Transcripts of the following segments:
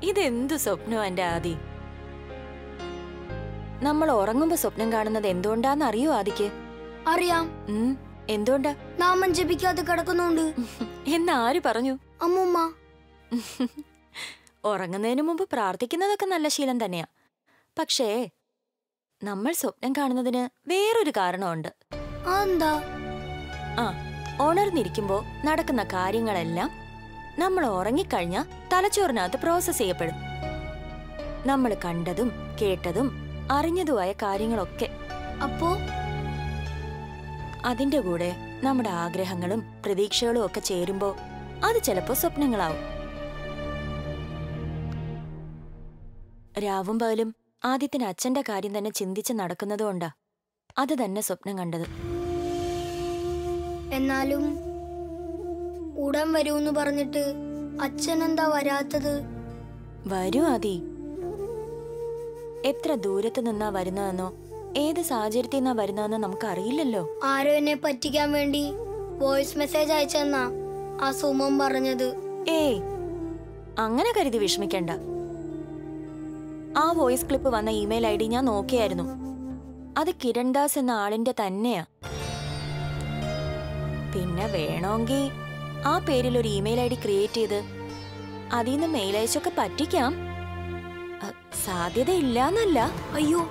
ഇതെന്തു സ്വപ്നം എന്റെ ആദി? നമ്മൾ ഉറങ്ങുമ്പോ സ്വപ്നം കാണുന്നത് എന്തുകൊണ്ടാന്ന് അറിയോ ആദിക്ക്? അറിയാം. എന്തുകൊണ്ടാ? നാമം ജപിക്കാതെ കിടക്കുന്നുണ്ട്. എന്നാര് പറഞ്ഞു? അമ്മൂമ്മ. ഉറങ്ങുന്നതിന് മുമ്പ് പ്രാർത്ഥിക്കുന്നതൊക്കെ നല്ല ശീലം തന്നെയാ. പക്ഷേ നമ്മൾ സ്വപ്നം കാണുന്നതിന് വേറൊരു കാരണമുണ്ട്. എന്താ? ഉണർന്നിരിക്കുമ്പോ നടക്കുന്ന കാര്യങ്ങളെല്ലാം നമ്മൾ ഉറങ്ങിക്കഴിഞ്ഞാ തലച്ചോറിനകത്ത് പ്രോസസ് ചെയ്യപ്പെടും. നമ്മൾ കണ്ടതും കേട്ടതും അറിഞ്ഞതുമായ കാര്യങ്ങളൊക്കെ. അപ്പോ അതിന്റെ കൂടെ നമ്മുടെ ആഗ്രഹങ്ങളും പ്രതീക്ഷകളും ഒക്കെ ചേരുമ്പോ അത് ചിലപ്പോ സ്വപ്നങ്ങളാവും. രാവും പകലും ആദ്യത്തിന് അച്ഛന്റെ കാര്യം തന്നെ ചിന്തിച്ച് നടക്കുന്നതുകൊണ്ടാ അത് തന്നെ സ്വപ്നം കണ്ടത്. എന്നാലും ഉടൻ വരൂന്ന് പറഞ്ഞിട്ട് അച്ഛൻ എന്താ വരാത്തത്? വരൂ ആദി. എത്ര ദൂരത്ത് നിന്നാ വരുന്നതെന്നോ ഏത് സാഹചര്യത്തിൽ നിന്നാ വരുന്നതെന്നോ നമുക്കറിയില്ലല്ലോ. ആരോ എന്നെ പറ്റിക്കാൻ വേണ്ടി വോയിസ് മെസ്സേജ് അയച്ചെന്നാ ആ സുമൻ പറഞ്ഞത്. ഏയ്, അങ്ങനെ കരുതി വിഷമിക്കണ്ട. ആ വോയിസ് ക്ലിപ്പ് വന്ന ഇമെയിൽ ID ഞാൻ നോക്കിയായിരുന്നു. അത് കിരൺദാസ് എന്ന ആളിന്റെ തന്നെയാ. പിന്നെ വേണമെങ്കിൽ ആ പേരിൽ ഒരു ഇമെയിൽ ID ക്രിയേറ്റ് ചെയ്ത് അതിന്ന് മെയിൽ അയച്ചൊക്കെ പറ്റിക്കാം. സാധ്യതയില്ലാന്നല്ല. അയ്യോ,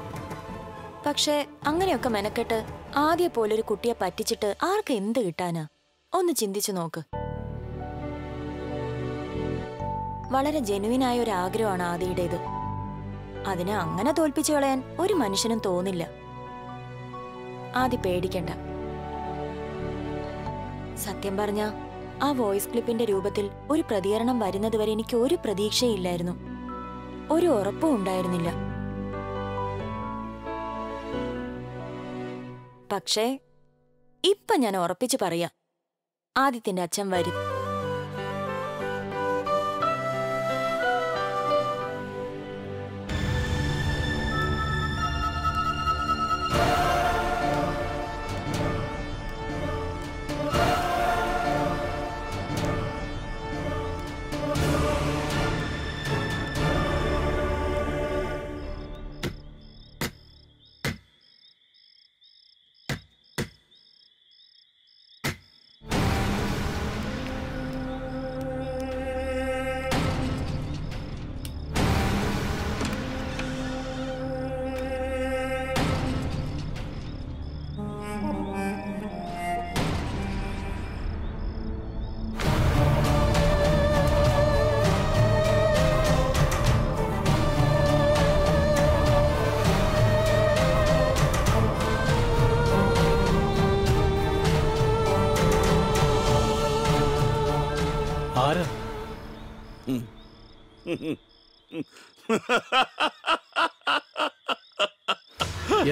പക്ഷെ അങ്ങനെയൊക്കെ മെനക്കെട്ട് ആദ്യ പോലൊരു കുട്ടിയെ പറ്റിച്ചിട്ട് ആർക്ക് എന്ത് കിട്ടാനാ? ഒന്ന് ചിന്തിച്ചു നോക്ക്. വളരെ ജെനുവിനായ ഒരു ആഗ്രഹമാണ് ആദിയുടേത്. അതിനെ അങ്ങനെ തോൽപ്പിച്ചു കളയാൻ ഒരു മനുഷ്യനും തോന്നില്ല. ആദി പേടിക്കണ്ട. സത്യം പറഞ്ഞ ആ വോയിസ് ക്ലിപ്പിന്റെ രൂപത്തിൽ ഒരു പ്രതികരണം വരുന്നതുവരെ എനിക്ക് ഒരു പ്രതീക്ഷയില്ലായിരുന്നു. ഒരു ഉറപ്പും ഉണ്ടായിരുന്നില്ല. പക്ഷേ ഇപ്പൊ ഞാൻ ഉറപ്പിച്ചു പറയാം, ആദിത്യന്റെ അച്ഛൻ വരും.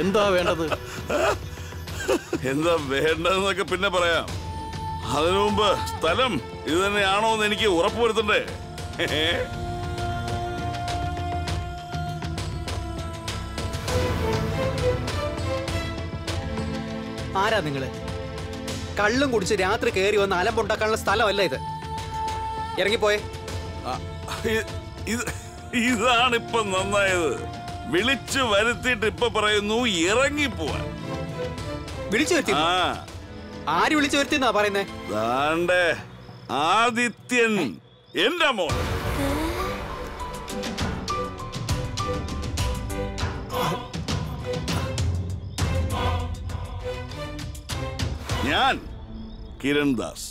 എന്താ വേണ്ടത്? എന്താ വേണ്ടതെന്നൊക്കെ പിന്നെ പറയാം. അതിനു മുമ്പ് സ്ഥലം ഇത് തന്നെയാണോ എന്ന് എനിക്ക് ഉറപ്പുവരുത്തണ്ടേ? ആരാ നിങ്ങള്? കള്ളും കുടിച്ച് രാത്രി കയറി വന്ന് അലമ്പുണ്ടാക്കാനുള്ള സ്ഥലമല്ല ഇത്. ഇറങ്ങിപ്പോയെ. ഇതാണിപ്പൊ നന്നായത്. വിളിച്ചു വരുത്തിയിട്ട് ഇപ്പൊ പറയുന്നു ഇറങ്ങിപ്പോവാൻ. വിളിച്ചു വരുത്തി? ആര് വിളിച്ചു വരുത്തിന്നാ പറയുന്നേ? ദാണ്ടേ ആദിത്യൻ, എന്റെ മോൻ. ഞാൻ കിരൺദാസ്,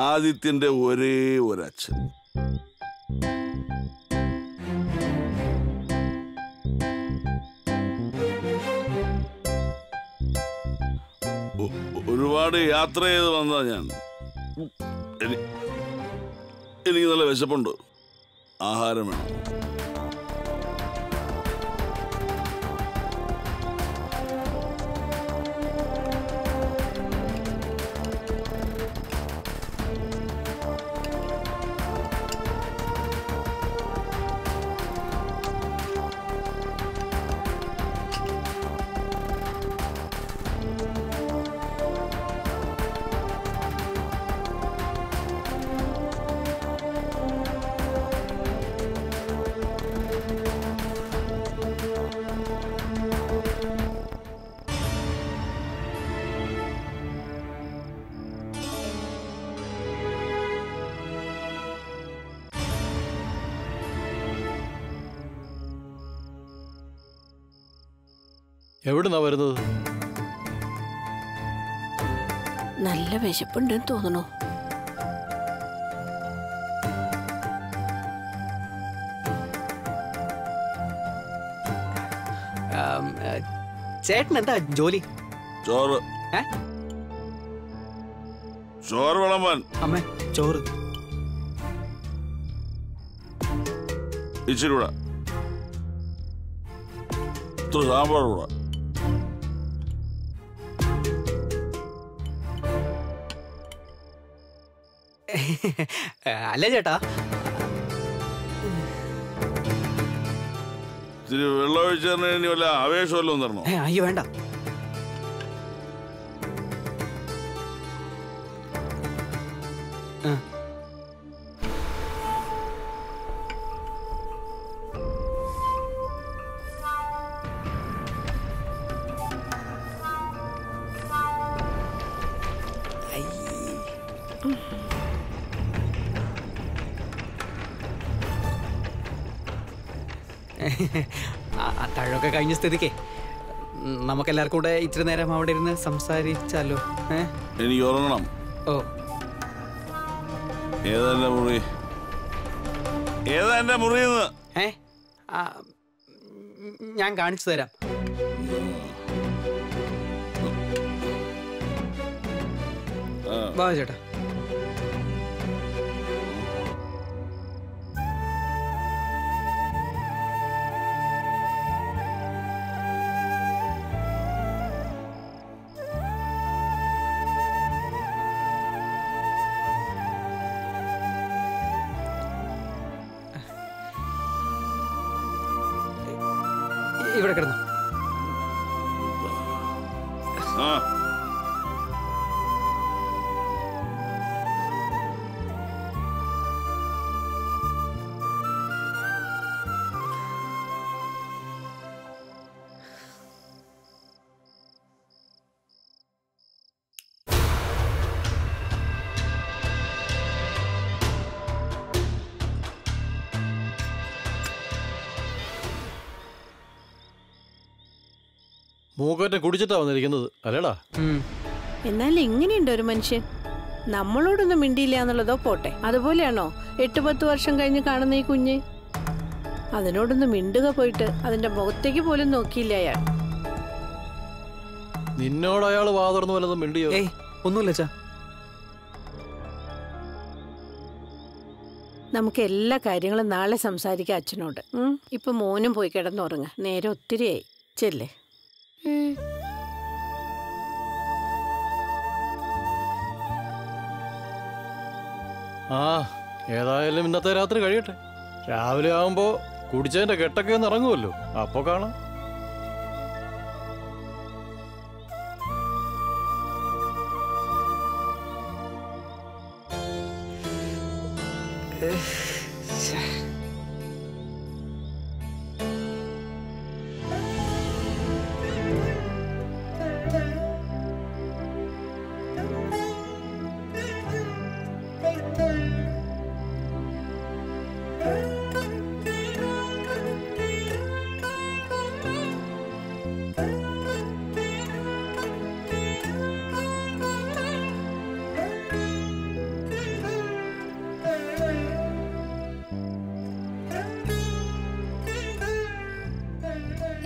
ആദിത്യന്റെ ഒരേ ഒരച്ഛൻ. ഒരുപാട് യാത്ര ചെയ്ത് വന്നതാ ഞാൻ. എനിക്ക് നല്ല വിശപ്പുണ്ട്, ആഹാരം വേണം. എവിടുന്നാ വരുന്നത്? നല്ല വിശപ്പുണ്ടെന്ന് തോന്നണു. ചേട്ടൻ എന്താ ജോലി? ചോറ്. ചോറ് വിളമ്പാൻ. അമ്മേ ചോറ് ഇച്ചിരി കൂടെ. ഇത്ര സാമ്പാർ കൂടെ. അല്ലേ ചേട്ടാ? ഇത്തിരി വെള്ളം ഒഴിച്ചു തരണ വല്ല ആവേശമല്ലോ തരണോ? അയ്യോ വേണ്ട. അത്താഴമൊക്കെ കഴിഞ്ഞ സ്ഥിതിക്ക് നമുക്കെല്ലാവർക്കും കൂടെ ഇത്തിരി നേരം അവിടെ ഇരുന്ന് സംസാരിച്ചാലോ? എനിക്ക് ഉറങ്ങണം. ഓ, ഏതാ എന്റെ മുറി? ഏതാ എന്റെ മുറിയെന്ന്? ഞാൻ കാണിച്ചു തരാം. വാ ചേട്ടാ. ഇവിടെ കിടന്നു. മൂക്കറ്റം കുടിച്ചിട്ടാ വന്നിരിക്കുന്നത് അല്ലേടാ? എന്നാൽ എങ്ങനെയുണ്ട് ഒരു മനുഷ്യൻ? നമ്മളോടൊന്നും മിണ്ടിയില്ല എന്നുള്ളതോ പോട്ടെ, അതുപോലെയാണോ 8-10 വർഷം കഴിഞ്ഞ് കാണുന്ന ഈ കുഞ്ഞ്? അതിനോടൊന്ന് മിണ്ടുക പോയിട്ട് അതിന്റെ മുഖത്തേക്ക് പോലും നോക്കിയില്ല അയാൾ. നിന്നോട് അയാൾ വാതുറന്ന് വല്ലതും മിണ്ടിയോ? ഏയ് ഒന്നുമില്ല ചാ. നമുക്ക് എല്ലാ കാര്യങ്ങളും നാളെ സംസാരിക്കാം അച്ഛനോട്. ഇപ്പൊ മോനും പോയി കിടന്നുറങ്ങ, നേരെ ഒത്തിരിയായി. ചെല്ലേ. ആ, ഏതായാലും ഇന്നത്തെ രാത്രി കഴിയട്ടെ. രാവിലെ ആവുമ്പോ കുടിച്ചതിന്റെ കെട്ടൊക്കെ ഒന്ന് ഇറങ്ങുമല്ലോ, അപ്പൊ കാണാം.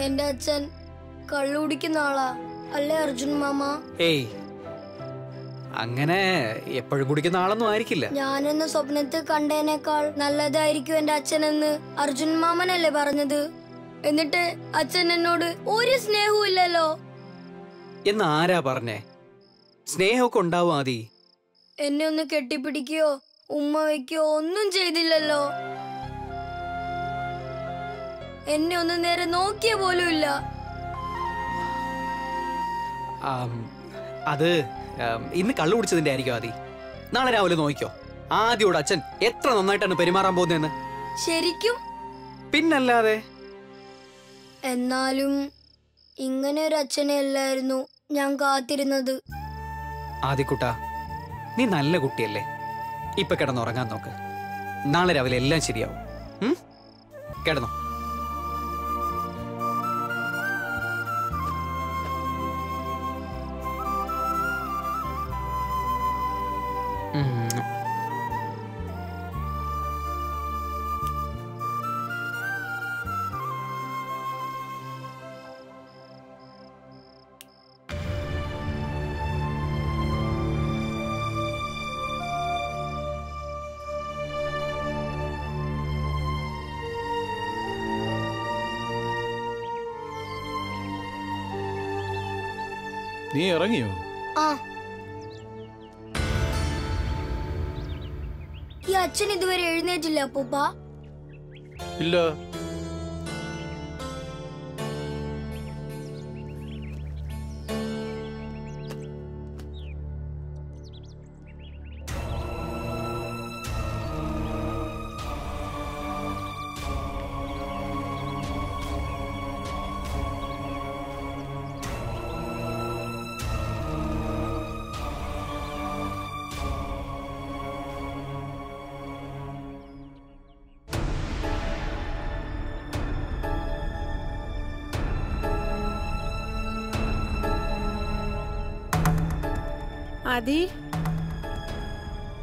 എന്റെ അച്ഛൻ കള്ളു കുടിക്കുന്ന ആളാ അല്ലേ അർജുൻ മാമ? ഏയ് അങ്ങനെ എപ്പോഴും കുടിക്കുന്ന ആളൊന്നും ആയിരിക്കില്ല. ഞാനെന്ന് സ്വപ്നത്തിൽ കണ്ടതിനേക്കാൾ നല്ലതായിരിക്കും എന്റെ അച്ഛനെന്ന് അർജുൻ മാമനല്ലേ പറഞ്ഞത്? എന്നിട്ട് അച്ഛൻ എന്നോട് ഒരു സ്നേഹവും ഇല്ലല്ലോ. എന്ന് ആരാ പറഞ്ഞേ? സ്നേഹമൊക്കെ ഉണ്ടാവും ആദി. എന്നെ ഒന്ന് കെട്ടിപ്പിടിക്കുകയോ ഉമ്മ വയ്ക്കുകയോ ഒന്നും ചെയ്തില്ലല്ലോ. എന്നെ ഒന്ന് നേരെ നോക്കിയ പോലും ഇല്ല. അത് ഇന്ന് കള്ളു കുടിച്ചതിന്റെ ആയിരിക്കും ആദി. നാളെ രാവിലെ നോക്കിക്കോ ആദിയോട് അച്ഛൻ എത്ര നന്നായിട്ടാണ് പെരുമാറാൻ പോകുന്നതെന്ന്. ശരിക്കും? പിന്നല്ലാതെ. എന്നാലും ഇങ്ങനെ ഒരു അച്ഛനെ അല്ലായിരുന്നു ഞാൻ കാത്തിരുന്നത്. ആദിക്കുട്ടാ, നീ നല്ല കുട്ടിയല്ലേ? ഇപ്പൊ കിടന്നുറങ്ങാൻ നോക്ക്. നാളെ രാവിലെ എല്ലാം ശരിയാവും. കിടന്നോ. നീ ഇറങ്ങിയോ? ആ, ഈ അച്ഛൻ ഇതുവരെ എഴുന്നേറ്റില്ല അപ്പൂപ്പ? ഇല്ല. ആദി,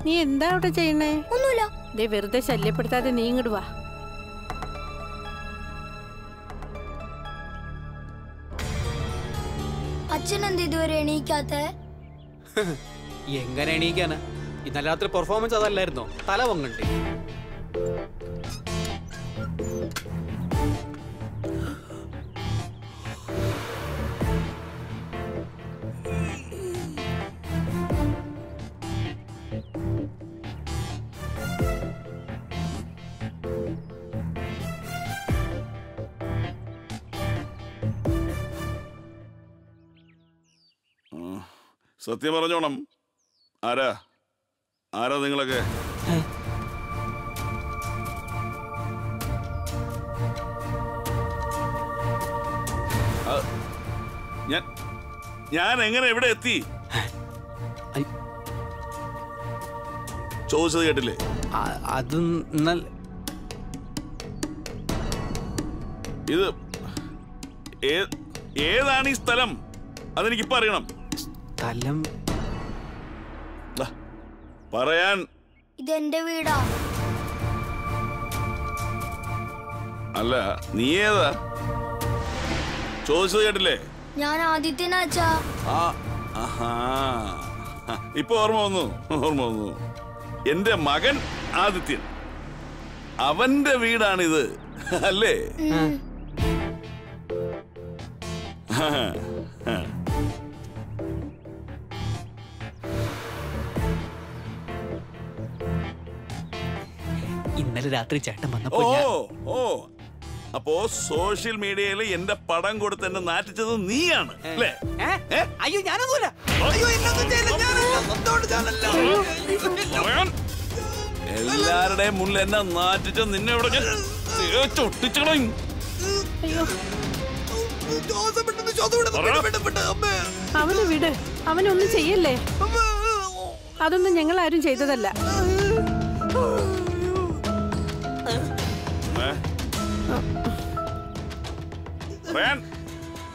നീ എന്താ അവിടെ ചെയ്യണേ? ഒന്നുമില്ല. ദേ വെറുതെ ശല്യപ്പെടുത്താതെ നീ ഇങ്ങോട്ട് വാ. അച്ഛൻ എന്താ ഇതുവരെ എണീക്കാത്ത? എങ്ങനെ എണീക്കാനാ? ഇന്നലെ രാത്രി പെർഫോമൻസ് അതല്ലായിരുന്നോ? തല പൊങ്ങണ്ടേ? സത്യം പറഞ്ഞോണം. ആരാ ആരാ നിങ്ങളൊക്കെ? ഞാൻ എങ്ങനെ എവിടെ എത്തി? ചോദിച്ചത് കേട്ടില്ലേ? അത് ഇത് ഏതാണ് ഈ സ്ഥലം? അതെനിക്കിപ്പോ അറിയണം. സ്ഥലം പറയാൻ. ഇതെന്റെ വീടാ. അല്ല, നീ ഏതാ? ചോദിച്ചത് കേട്ടില്ലേ? ഞാൻ ആദിത്യനാച്ചാ. ഇപ്പൊ ഓർമ്മ വന്നു. എന്റെ മകൻ ആദിത്യൻ, അവന്റെ വീടാണിത് അല്ലേ? ഇന്നലെ രാത്രി ചേട്ടൻ വന്നപ്പോ അപ്പോ സോഷ്യൽ മീഡിയയിൽ എന്റെ പടം കൊടുത്ത് എന്നെ നാറ്റിച്ചത് നീയാണ് അല്ലേ? അയ്യോ, ഞാനൊന്നുമില്ല. എല്ലാരുടെയും മുന്നിൽ എന്നെ നാറ്റിച്ച നിന്നെ ഇവിടെ ചൊട്ടിച്ചോളും. അവന് വിട്, അവനൊന്നും ചെയ്യല്ലേ. അതൊന്നും ഞങ്ങൾ ആരും ചെയ്തതല്ല.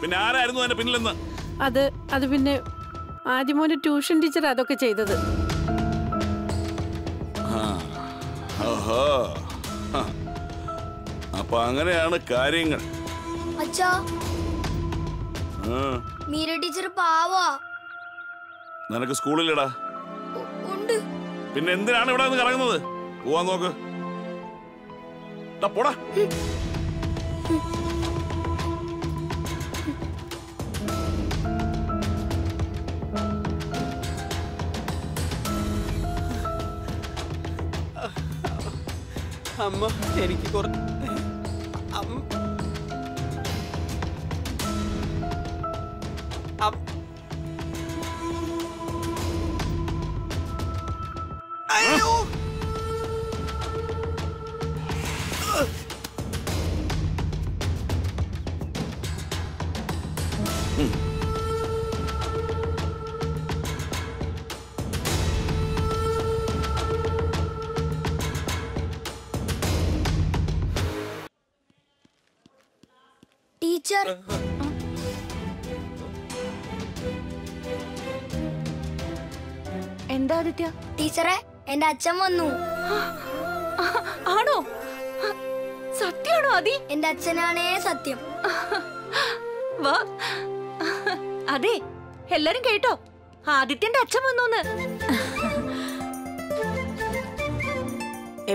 പിന്നെ ആരായിരുന്നു എന്റെ പിന്നിലെന്ന്? അത് പിന്നെ ആദ്യമോന്റെ ട്യൂഷൻ ടീച്ചർ അതൊക്കെ ചെയ്തത്. അപ്പൊ അങ്ങനെയാണ് കാര്യങ്ങൾ. അച്ഛാ, മീര ടീച്ചർ പാവാ. നിനക്ക് സ്കൂളിലടാ? ഉണ്ട്. പിന്നെ എന്തിനാണ് ഇവിടെ നിന്ന് കറങ്ങുന്നത്? പോവാൻ നോക്ക്. പോടാ. അമ്മ, എനിക്ക് അയ്യോ, ടീച്ചർ, എന്താ എന്താ ആദിത്യ? ടീച്ചറെ, എന്റെ അച്ഛൻ വന്നു. ആണോ? സത്യമാണോ ആദി? എന്റെ അച്ഛനാണേ സത്യം. വാ. അതെ, എല്ലാരും കേട്ടോ, ആദിത്യന്റെ അച്ഛൻ വന്നൂന്ന്.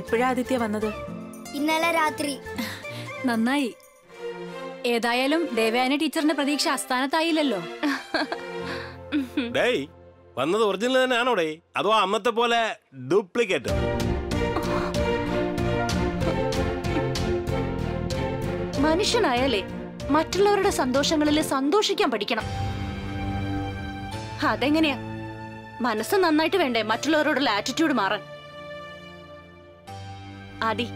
എപ്പോഴാ ആദിത്യ വന്നത്? ഇന്നലെ രാത്രി. നന്നായി. ഏതായാലും ദേവയാനി ടീച്ചറിന്റെ പ്രതീക്ഷ അസ്ഥാനത്തായില്ലല്ലോ. ഡേയ്, വന്നത് ഒറിജിനൽ തന്നെയാണോ ഡേ, അതോ അമ്മത്തെ പോലെ ഡ്യൂപ്ലിക്കേറ്റ്? മനുഷ്യനായാലേ മറ്റുള്ളവരുടെ സന്തോഷങ്ങളിൽ സന്തോഷിക്കാൻ പഠിക്കണം. അതെങ്ങനെയാ? മനസ്സ് നന്നായിട്ട് വേണ്ടേ മറ്റുള്ളവരോടുള്ള ആറ്റിറ്റ്യൂഡ് മാറാൻ? ആദി,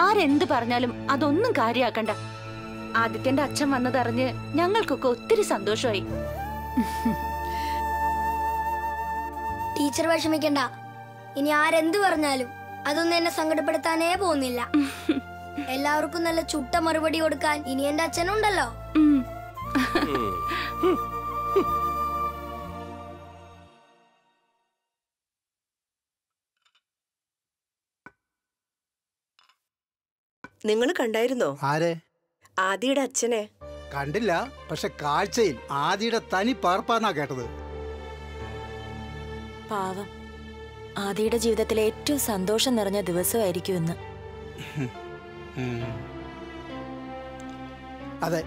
ആരെന്ത് പറഞ്ഞാലും അതൊന്നും കാര്യാക്കണ്ട. ആദിത്യന്റെ അച്ഛൻ വന്നതറിഞ്ഞ് ഞങ്ങൾക്കൊക്കെ ഒത്തിരി സന്തോഷമായി. ടീച്ചർ വിഷമിക്കണ്ട. ഇനി ആരെന്ത് പറഞ്ഞാലും അതൊന്നും എന്നെ സങ്കടപ്പെടുത്താനേ പോകുന്നില്ല. എല്ലാവർക്കും നല്ല ചുട്ട മറുപടി കൊടുക്കാൻ ഇനി എന്റെ അച്ഛനുണ്ടല്ലോ. നിങ്ങൾ കണ്ടായിരുന്നോ? ആരെ? ആദിയുടെ അച്ഛനെ. കണ്ടില്ല, പക്ഷെ കാഴ്ചയിൽ ആദിയുടെ തനി പാർപ്പാന്നാ കേട്ടത്. പാവം, ആദിയുടെ ജീവിതത്തിലെ ഏറ്റവും സന്തോഷം നിറഞ്ഞ ദിവസമായിരിക്കും ഇന്ന്. അതെ,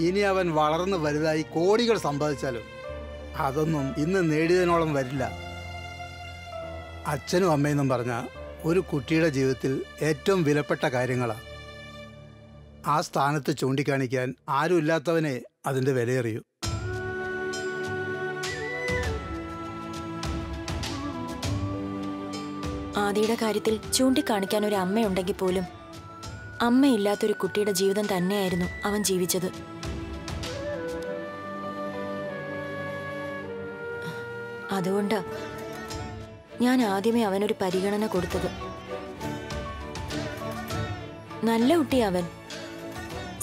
ഇനി അവൻ വളർന്ന് വലുതായി കോടികൾ സമ്പാദിച്ചാലും അതൊന്നും ഇന്ന് നേടിയതിനോളം വരില്ല. അച്ഛനും അമ്മയെന്നും പറഞ്ഞ ഒരു കുട്ടിയുടെ ജീവിതത്തിൽ ഏറ്റവും വിലപ്പെട്ട കാര്യങ്ങളാണ്. ആ സ്ഥാനത്ത് ചൂണ്ടിക്കാണിക്കാൻ ആരുമില്ലാത്തവനെ അതിൻ്റെ വിലയറിയൂ. ആദിയുടെ കാര്യത്തിൽ ചൂണ്ടിക്കാണിക്കാൻ ഒരു അമ്മയുണ്ടെങ്കിൽ പോലും അമ്മയില്ലാത്തൊരു കുട്ടിയുടെ ജീവിതം തന്നെയായിരുന്നു അവൻ ജീവിച്ചത്. അതുകൊണ്ട് ഞാൻ ആദ്യമേ അവനൊരു പരിഗണന കൊടുത്തത്. നല്ല കുട്ടി അവൻ.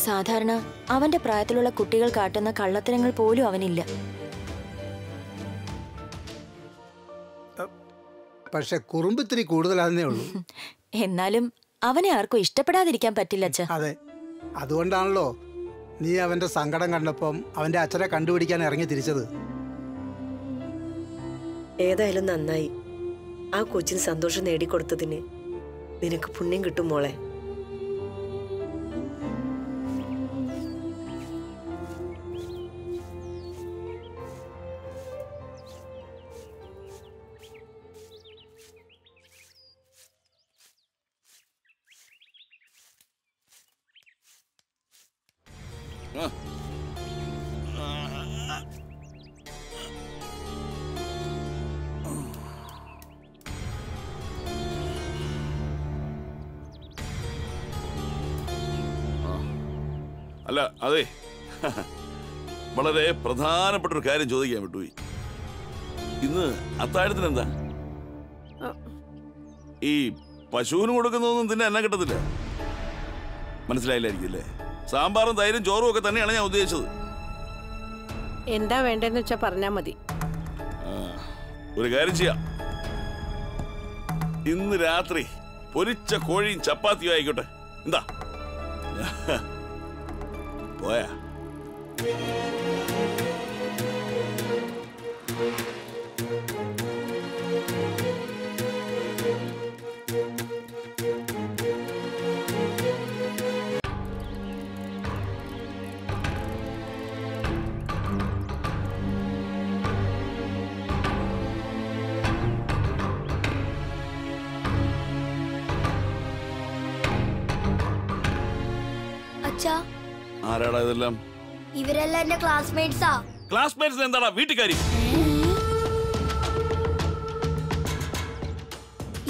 സാധാരണ അവന്റെ പ്രായത്തിലുള്ള കുട്ടികൾ കാട്ടുന്ന കള്ളത്തരങ്ങൾ പോലും അവനില്ല. പക്ഷെ കുറുമ്പിത്തിരി കൂടുതലാന്നേ ഉള്ളൂ. എന്നാലും അവനെ ആർക്കും ഇഷ്ടപ്പെടാതിരിക്കാൻ പറ്റില്ല അച്ഛാ. അതെ, അതുകൊണ്ടാണല്ലോ നീ അവന്റെ സങ്കടം കണ്ടപ്പം അവന്റെ അച്ഛനെ കണ്ടുപിടിക്കാൻ ഇറങ്ങി തിരിച്ചത്. ഏതായാലും നന്നായി. ആ കൊച്ചിന് സന്തോഷം നേടിക്കൊടുത്തതിന് നിനക്ക് പുണ്യം കിട്ടും മോളെ. അല്ല, അതെ, വളരെ പ്രധാനപ്പെട്ട ഒരു കാര്യം ചോദിക്കാൻ വിട്ടുപോയി. ഇന്ന് അത്താഴത്തിന് എന്താ? ഈ പശുവിന് കൊടുക്കുന്നതൊന്നും പിന്നെ എന്നെ കിട്ടത്തില്ല. മനസ്സിലായില്ലായിരിക്കില്ലേ? സാമ്പാറും തൈരും ചോറും ഒക്കെ തന്നെയാണ് ഞാൻ ഉദ്ദേശിച്ചത്. എന്താ വേണ്ടെന്ന് വെച്ചാ പറഞ്ഞാ മതി. ഒരു കാര്യം ചെയ്യാം, ഇന്ന് രാത്രി പൊരിച്ച കോഴിയും ചപ്പാത്തിയും ആയിക്കോട്ടെ. എന്താ? പോയാ? അച്ഛാ, ആരാടാ ഇതെല്ലാം? ഇവരെല്ലാം എന്റെ ക്ലാസ്മേറ്റ്സാ. ക്ലാസ്മേറ്റ്സ് എന്താടാ വീട്ടുകാരി?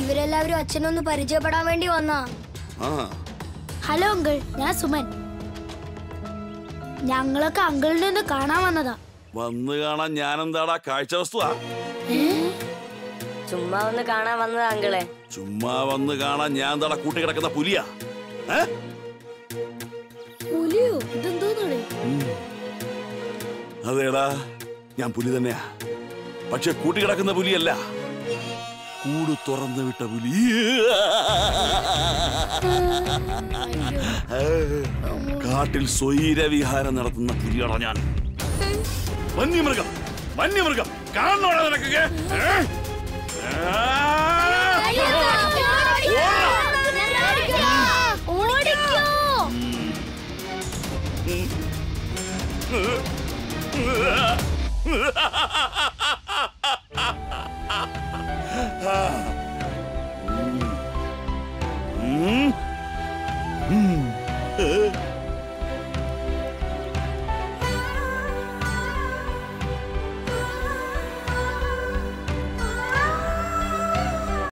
ഇവരെല്ലാവരും അച്ഛനൊന്ന് പരിചയപ്പെടാൻ വേണ്ടി വന്നാ. ഹലോ അങ്കിൾ, ഞാൻ സുമൻ. ഞങ്ങളൊക്കെ അങ്കിളിനെ ഒന്ന് കാണാൻ വന്നതാ. വന്ന് കാണാൻ ഞാനെന്താടാ കാഴ്ച വസ്തുവാ? ചുമ്മാ വന്ന് കാണാൻ വന്നതാ അങ്കിളെ. ചുമ്മാ വന്ന് കാണാൻ ഞാൻ എന്താടാ കൂട്ടി കിടക്കുന്ന പുലിയാ? പുലിയോ? ഇതെന്തോന്നാണ്? അതേടാ, ഞാൻ പുലി തന്നെയാ, പക്ഷെ കൂട്ടി കിടക്കുന്ന പുലിയല്ല. കൂട് തുറന്നു വിട്ട പുലി. കാട്ടിൽ സ്വൈരവിഹാരം നടത്തുന്ന പുലിയാണോ ഞാൻ? വന്യമൃഗം, വന്യമൃഗം കാണണോടാ നിനക്ക്? Hmm?